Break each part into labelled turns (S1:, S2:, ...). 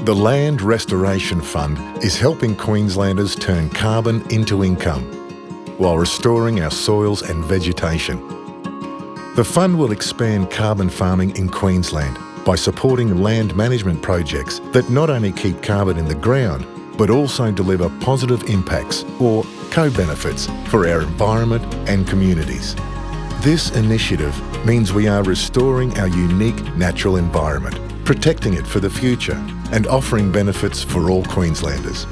S1: The Land Restoration Fund is helping Queenslanders turn carbon into income while restoring our soils and vegetation. The fund will expand carbon farming in Queensland by supporting land management projects that not only keep carbon in the ground, but also deliver positive impacts or co-benefits for our environment and communities. This initiative means we are restoring our unique natural environment, protecting it for the future, and offering benefits for all Queenslanders.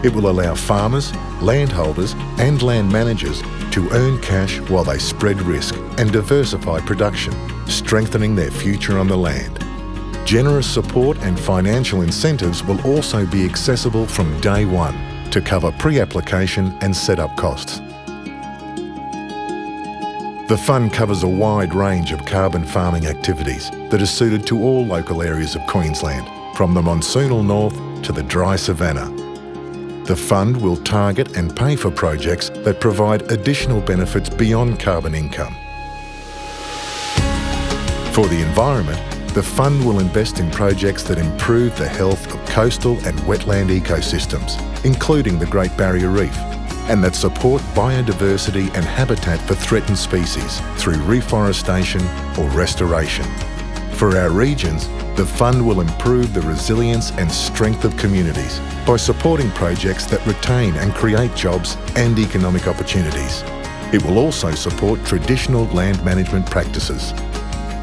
S1: It will allow farmers, landholders and land managers to earn cash while they spread risk and diversify production, strengthening their future on the land. Generous support and financial incentives will also be accessible from day one to cover pre-application and set-up costs. The fund covers a wide range of carbon farming activities that are suited to all local areas of Queensland, from the monsoonal north to the dry savanna. The fund will target and pay for projects that provide additional benefits beyond carbon income. For the environment, the fund will invest in projects that improve the health of coastal and wetland ecosystems, including the Great Barrier Reef, and that support biodiversity and habitat for threatened species through reforestation or restoration. For our regions, the fund will improve the resilience and strength of communities by supporting projects that retain and create jobs and economic opportunities. It will also support traditional land management practices.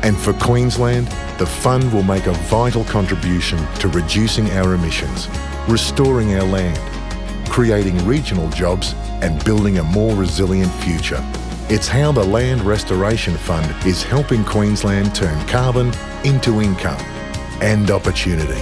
S1: And for Queensland, the fund will make a vital contribution to reducing our emissions, restoring our land, creating regional jobs and building a more resilient future. It's how the Land Restoration Fund is helping Queensland turn carbon into income and opportunity.